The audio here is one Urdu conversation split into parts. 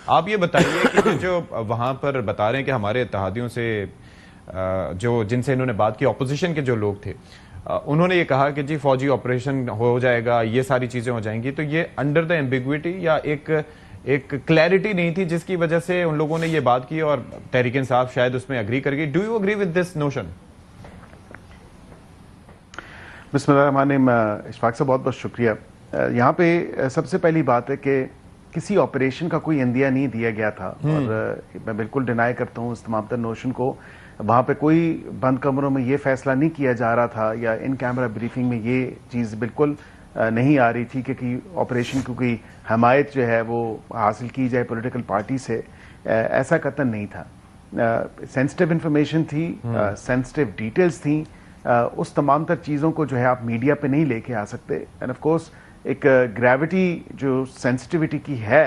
آپ یہ بتائیے کہ جو وہاں پر بتا رہے ہیں کہ ہمارے اتحادیوں سے جن سے انہوں نے بات کی، اپوزیشن کے جو لوگ تھے، انہوں نے یہ کہا کہ جی فوجی آپریشن ہو جائے گا، یہ ساری چیزیں ہو جائیں گی، تو یہ انڈر دا ایمبیگوٹی یا ایک کلیئرٹی نہیں تھی جس کی وجہ سے ان لوگوں نے یہ بات کی اور تحریک انصاف شاید اس میں اگری کر گئی. Do you agree with this notion? بسم اللہ الرحمن الرحیم. اشفاق صاحب بہت بہت شکریہ. یہاں پہ سب سے پہلی بات ہے کہ کسی آپریشن کا کوئی عندیہ نہیں دیا گیا تھا، اور میں بالکل ڈینائی کرتا ہوں اس تمام تر نوشن کو. وہاں پہ کوئی بند کمروں میں یہ فیصلہ نہیں کیا جا رہا تھا، یا ان کیمرہ بریفنگ میں یہ چیز بالکل نہیں آ رہی تھی کہ آپریشن کی کوئی حمایت جو ہے وہ حاصل کی جائے پولیٹیکل پارٹی سے. ایسا قطعاً نہیں تھا. سینسٹیو انفارمیشن تھی، سینسٹیو ڈیٹیلز تھیں. اس تمام تر چیزوں کو جو ہے آپ میڈیا پہ نہیں لے کے آ سکتے. اینڈ آف کورس ایک گریوٹی جو سینسٹیوٹی کی ہے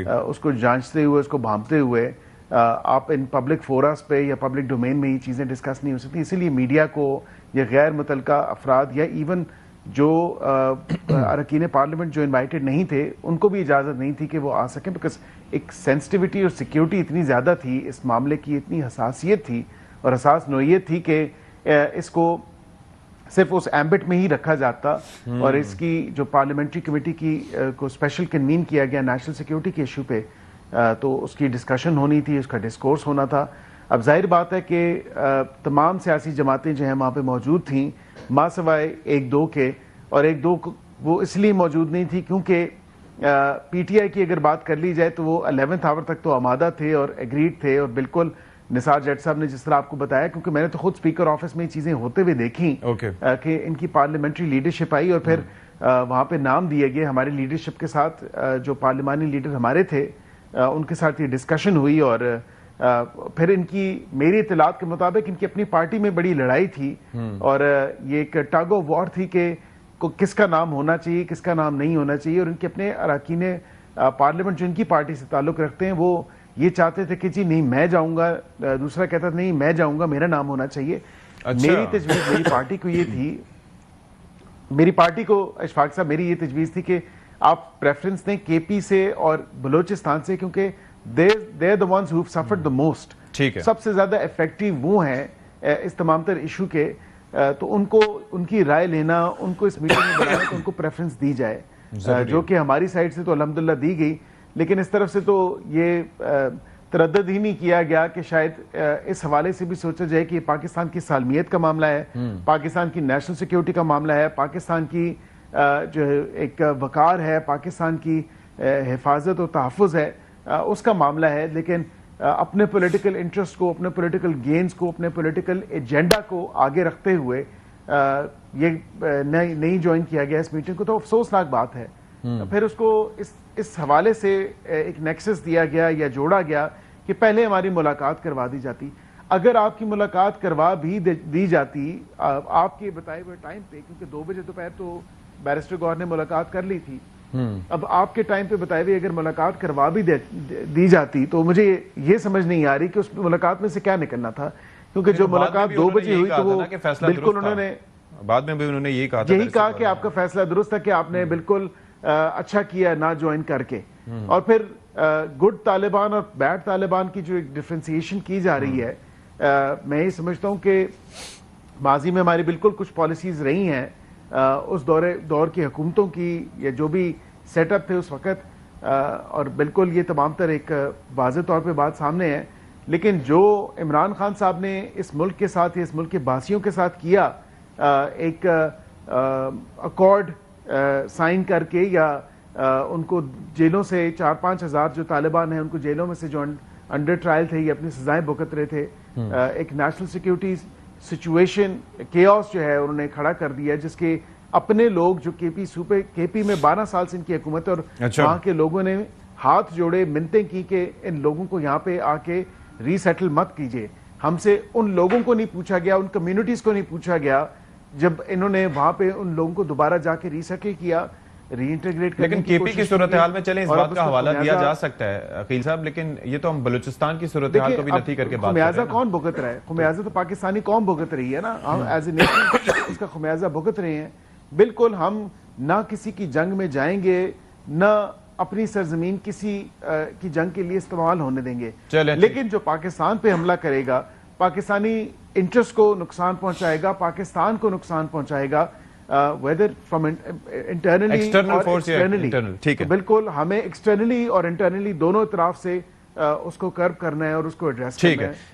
اس کو جانچتے ہوئے، اس کو بھانپتے ہوئے آپ ان پبلک فوراس پہ یا پبلک ڈومین میں یہ چیزیں ڈسکس نہیں ہو سکتی. اسی لیے میڈیا کو یا غیر متعلقہ افراد یا ایون جو اراکین پارلیمنٹ جو انوائٹڈ نہیں تھے ان کو بھی اجازت نہیں تھی کہ وہ آ سکیں، بیکاز ایک سینسٹیوٹی اور سیکیورٹی اتنی زیادہ تھی اس معاملے کی، اتنی حساسیت تھی اور حساس نوعیت تھی کہ اس کو صرف اس ایمبٹ میں ہی رکھا جاتا. اور اس کی جو پارلیمنٹری کمیٹی کی کو اسپیشل کنوین کیا گیا نیشنل سیکیورٹی کے ایشو پہ، تو اس کی ڈسکشن ہونی تھی، اس کا ڈسکورس ہونا تھا. اب ظاہر بات ہے کہ تمام سیاسی جماعتیں جو ہیں وہاں پہ موجود تھیں ماں سوائے ایک دو کے، اور ایک دو وہ اس لیے موجود نہیں تھی کیونکہ پی ٹی آئی کی اگر بات کر لی جائے تو وہ 11th آور تک تو آمادہ تھے اور ایگریڈ تھے. اور بالکل نثار جٹ صاحب نے جس طرح آپ کو بتایا، کیونکہ میں نے تو خود اسپیکر آفس میں یہ چیزیں ہوتے ہوئے دیکھیں کہ ان کی پارلیمنٹری لیڈرشپ آئی اور پھر وہاں پہ نام دیے گئے ہماری لیڈرشپ کے ساتھ. جو پارلیمانی لیڈر ہمارے تھے ان کے ساتھ یہ ڈسکشن ہوئی، اور پھر ان کی میری اطلاعات کے مطابق ان کی اپنی پارٹی میں بڑی لڑائی تھی، اور یہ ایک ٹگ آف وار تھی کہ کس کا نام ہونا چاہیے، کس کا نام نہیں ہونا چاہیے. اور ان کے اپنے اراکین پارلیمنٹ جو ان کی پارٹی سے تعلق رکھتے ہیں وہ یہ چاہتے تھے کہ جی نہیں میں جاؤں گا، دوسرا کہتا تھا نہیں میں جاؤں گا، میرا نام ہونا چاہیے. میری تجویز میری پارٹی کو یہ تھی، میری پارٹی کو اشفاق صاحب میری یہ تجویز تھی کہ آپ پریفرنس دیں کے پی سے اور بلوچستان سے، کیونکہ they are the ones who've suffered the most. سب سے زیادہ افیکٹو وہ ہیں اس تمام تر ایشو کے. تو ان کو ان کی رائے لینا، ان کو اس میٹنگ میں بلانا تو ان کو پریفرنس دی جائے، جو کہ ہماری سائڈ سے تو الحمدللہ دی گئی. لیکن اس طرف سے تو یہ تردد ہی نہیں کیا گیا کہ شاید اس حوالے سے بھی سوچا جائے کہ یہ پاکستان کی سالمیت کا معاملہ ہے، پاکستان کی نیشنل سیکیورٹی کا معاملہ ہے، پاکستان کی جو ایک وقار ہے، پاکستان کی حفاظت و تحفظ ہے، اس کا معاملہ ہے. لیکن اپنے پولیٹیکل انٹرسٹ کو، اپنے پولیٹیکل گینز کو، اپنے پولیٹیکل ایجنڈا کو آگے رکھتے ہوئے یہ نہیں جوائن کیا گیا اس میٹنگ کو، تو افسوسناک بات ہے. پھر اس کو اس حوالے سے ایک نیکسس دیا گیا یا جوڑا گیا کہ پہلے ہماری ملاقات کروا دی جاتی. اگر آپ کی ملاقات کروا بھی دی جاتی آپ کے بتائے ہوئے ٹائم پہ، کیونکہ 2 بجے دوپہر تو بیرسٹر گور نے ملاقات کر لی تھی، اب آپ کے ٹائم پہ بتائے ہوئے اگر ملاقات کروا بھی دی جاتی تو مجھے یہ سمجھ نہیں آ رہی کہ اس ملاقات میں سے کیا نکلنا تھا. کیونکہ جو ملاقات 2 بجے ہوئی تو وہ بالکل انہوں نے بعد میں بھی انہوں نے یہی کہا کہ آپ کا فیصلہ درست تھا، کہ آپ نے بالکل اچھا کیا نہ جوائن کر کے. اور پھر گڈ طالبان اور بیڈ طالبان کی جو ایک ڈفرینسیشن کی جا رہی ہے، میں یہ سمجھتا ہوں کہ ماضی میں ہماری بالکل کچھ پالیسیز رہی ہیں اس دور کی حکومتوں کی، یا جو بھی سیٹ اپ تھے اس وقت، اور بالکل یہ تمام تر ایک واضح طور پہ بات سامنے ہے. لیکن جو عمران خان صاحب نے اس ملک کے ساتھ یا اس ملک کے باسیوں کے ساتھ کیا، ایک اکارڈ سائن کر کے، یا ان کو جیلوں سے 4-5 ہزار جو طالبان ہیں ان کو جیلوں میں سے جو انڈر ٹرائل تھے یا اپنی سزائیں بھگت رہے تھے، ایک نیشنل سیکیورٹی سچویشن کیوس جو ہے انہوں نے کھڑا کر دیا، جس کے اپنے لوگ جو کے پی میں 12 سال سے ان کی حکومت، اور وہاں کے لوگوں نے ہاتھ جوڑے منتیں کی کہ ان لوگوں کو یہاں پہ آ کے ری سیٹل مت کیجیے. ہم سے ان لوگوں کو نہیں پوچھا گیا، ان کمیونٹیز کو نہیں پوچھا گیا جب انہوں نے وہاں پہ ان لوگوں کو دوبارہ جا کے ری سیٹل کیا، ری انٹیگریٹ کرنے کی کوشش کی. لیکن کے پی کی صورتحال میں چلیں اس بات کا حوالہ دیا جا سکتا ہے عقیل صاحب، لیکن یہ تو ہم بلوچستان کی صورتحال کو بھی نفی کر کے بات کریں. خمیازہ کون بھگت رہا ہے؟ خمیازہ تو پاکستانی قوم بھگت رہی ہے نا، ہم ایز اے نیشن اس کا خمیازہ بھگت رہے ہیں. بالکل ہم نہ کسی کی جنگ میں جائیں گے، نہ اپنی سرزمین کسی کی جنگ کے لیے استعمال ہونے دیں گے. چلیں لیکن جو پاکستان پہ حملہ کرے گا پاکستانی انٹرسٹ کو نقصان پہنچائے گا, پاکستان کو نقصان پہنچائے گا, ویدر فرام انٹرنلی External اور force یا ایکسٹرنلی. internal, ٹھیک ہے. بالکل ہمیں ایکسٹرنلی اور انٹرنلی دونوں طرف سے اس کو کرب کرنا ہے اور اس کو ایڈریس ٹھیک کرنا ہے. ہے.